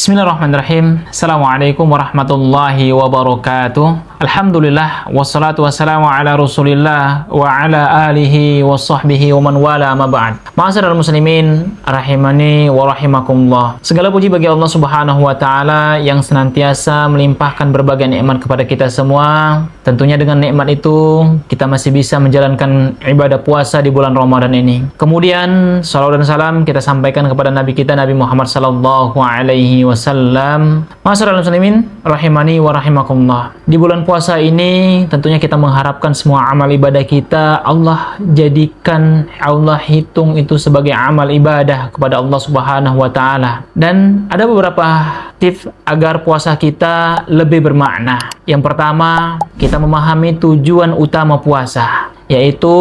Bismillahirrahmanirrahim. Assalamualaikum warahmatullahi wabarakatuh. Alhamdulillah wassalatu wassalamu ala Rasulillah wa ala alihi wa sahbihi wa man wala ma ba'd. Ma'asyiral muslimin rahimani wa rahimakumullah. Segala puji bagi Allah Subhanahu wa taala yang senantiasa melimpahkan berbagai nikmat kepada kita semua. Tentunya dengan nikmat itu kita masih bisa menjalankan ibadah puasa di bulan Ramadan ini. Kemudian salawat dan salam kita sampaikan kepada Nabi kita Nabi Muhammad sallallahu alaihi wasallam. Ma'asyiral muslimin rahimani wa rahimakumullah. Di bulan puasa ini tentunya kita mengharapkan semua amal ibadah kita Allah jadikan, Allah hitung itu sebagai amal ibadah kepada Allah Subhanahu wa taala. Dan ada beberapa tips agar puasa kita lebih bermakna. Yang pertama, kita memahami tujuan utama puasa, yaitu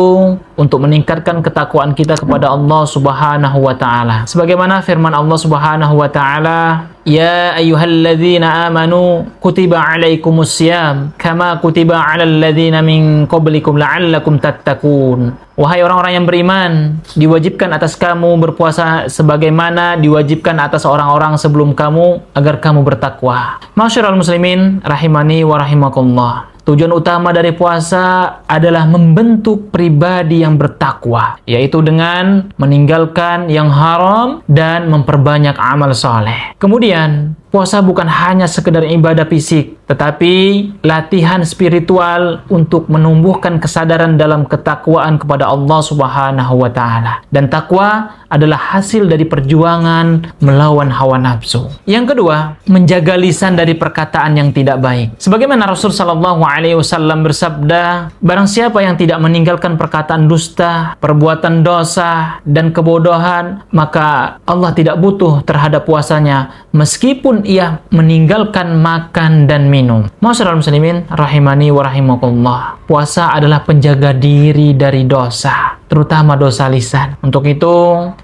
untuk meningkatkan ketakwaan kita kepada Allah Subhanahu wa taala. Sebagaimana firman Allah Subhanahu wa taala, "Ya ayyuhalladzina amanu kutiba alaikumusiyam kama kutiba 'alal ladzina min qablikum la'allakum tattaqun." Wahai orang-orang yang beriman, diwajibkan atas kamu berpuasa sebagaimana diwajibkan atas orang-orang sebelum kamu agar kamu bertakwa. Ma'asyiral muslimin rahimani wa rahimakumullah. Tujuan utama dari puasa adalah membentuk pribadi yang bertakwa, yaitu dengan meninggalkan yang haram dan memperbanyak amal soleh. Kemudian, puasa bukan hanya sekedar ibadah fisik, tetapi latihan spiritual untuk menumbuhkan kesadaran dalam ketakwaan kepada Allah Subhanahu wa taala. Dan takwa adalah hasil dari perjuangan melawan hawa nafsu. Yang kedua, menjaga lisan dari perkataan yang tidak baik. Sebagaimana Rasul sallallahu alaihi wasallam bersabda, barang siapa yang tidak meninggalkan perkataan dusta, perbuatan dosa, dan kebodohan, maka Allah tidak butuh terhadap puasanya meskipun ia meninggalkan makan dan minum. Ma'asyiral muslimin rahimani wa rahimakumullah. Puasa adalah penjaga diri dari dosa, terutama dosa lisan. Untuk itu,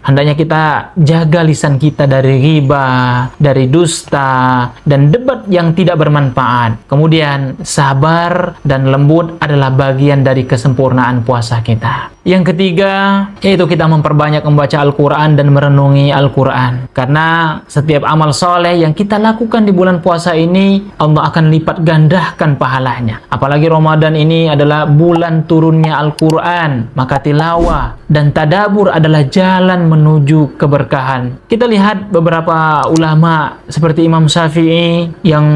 hendaknya kita jaga lisan kita dari riba, dari dusta, dan debat yang tidak bermanfaat. Kemudian, sabar dan lembut adalah bagian dari kesempurnaan puasa kita. Yang ketiga, yaitu kita memperbanyak membaca Al-Quran dan merenungi Al-Quran. Karena setiap amal soleh yang kita lakukan di bulan puasa ini, Allah akan lipat gandakan pahalanya. Apalagi Ramadan ini adalah bulan turunnya Al-Quran, maka tilawah dan tadabur adalah jalan menuju keberkahan. Kita lihat beberapa ulama seperti Imam Syafi'i yang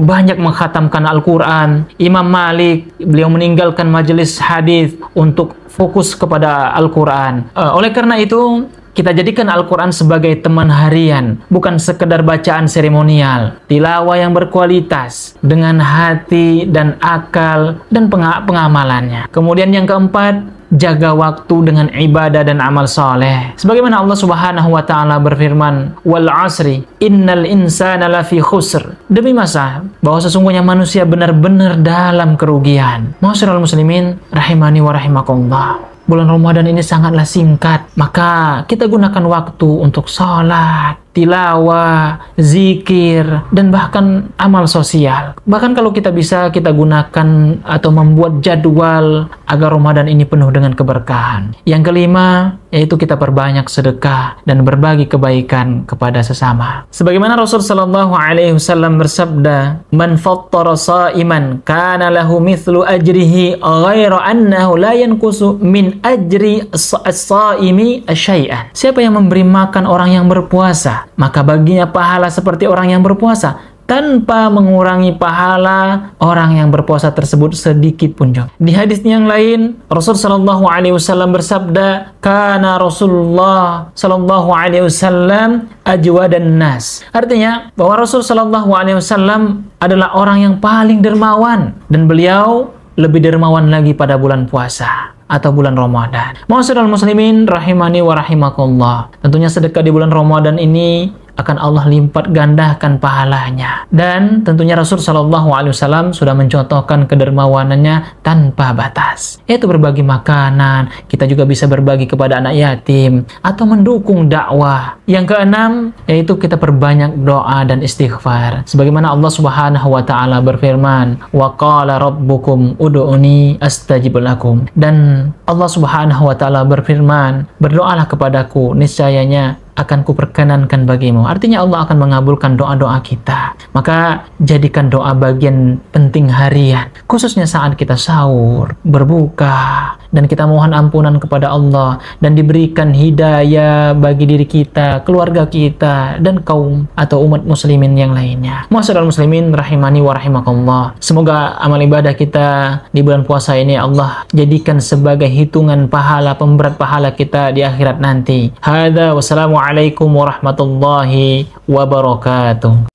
banyak mengkhatamkan Al-Quran. Imam Malik, beliau meninggalkan majelis hadis untuk fokus kepada Al-Quran. Oleh karena itu, kita jadikan Al-Quran sebagai teman harian, bukan sekedar bacaan seremonial. Tilawah yang berkualitas dengan hati dan akal dan pengamalannya. Kemudian yang keempat, jaga waktu dengan ibadah dan amal soleh. Sebagaimana Allah Subhanahu wa taala berfirman, "Wal 'asri innal insana lafi khusr." Demi masa bahwa sesungguhnya manusia benar-benar dalam kerugian. Ma'asyiral muslimin rahimani wa rahimakumullah. Bulan Ramadan ini sangatlah singkat, maka kita gunakan waktu untuk sholat, tilawah, zikir, dan bahkan amal sosial. Bahkan kalau kita bisa, kita gunakan atau membuat jadwal agar Ramadan ini penuh dengan keberkahan. Yang kelima, yaitu kita perbanyak sedekah dan berbagi kebaikan kepada sesama. Sebagaimana Rasul sallallahu alaihi wasallam bersabda, "Man fattara sha'iman kana lahu mithlu ajrihi ghaira annahu la yanqusu min ajri as-sha'imi syai'an." Siapa yang memberi makan orang yang berpuasa, maka baginya pahala seperti orang yang berpuasa, tanpa mengurangi pahala orang yang berpuasa tersebut sedikit pun juga. Di hadis yang lain, Rasul sallallahu alaihi wasallam bersabda, "Kana Rasulullah sallallahu alaihi wasallam ajwadan nas." Artinya bahwa Rasul sallallahu alaihi wasallam adalah orang yang paling dermawan, dan beliau lebih dermawan lagi pada bulan puasa atau bulan Ramadan. Ma'asyiral muslimin rahimani wa rahimakumullah. Tentunya sedekah di bulan Ramadan ini akan Allah lipat gandakan pahalanya. Dan tentunya Rasul sallallahu alaihi wasallam sudah mencontohkan kedermawanannya tanpa batas, yaitu berbagi makanan. Kita juga bisa berbagi kepada anak yatim atau mendukung dakwah. Yang keenam, yaitu kita perbanyak doa dan istighfar. Sebagaimana Allah Subhanahu wa taala berfirman, "Wa qala rabbukum ud'uni astajib lakum." Dan Allah Subhanahu wa taala berfirman, "Berdoalah kepadaku, niscayanya akan kuperkenankan bagimu. Artinya Allah akan mengabulkan doa-doa kita. Maka jadikan doa bagian penting harian, khususnya saat kita sahur, berbuka, dan kita mohon ampunan kepada Allah dan diberikan hidayah bagi diri kita, keluarga kita, dan kaum atau umat muslimin yang lainnya. Ma'asyiral muslimin rahimani wa rahimakumullah. Semoga amal ibadah kita di bulan puasa ini Allah jadikan sebagai hitungan pahala, pemberat pahala kita di akhirat nanti. Hada wassalamualaikum warahmatullahi wabarakatuh.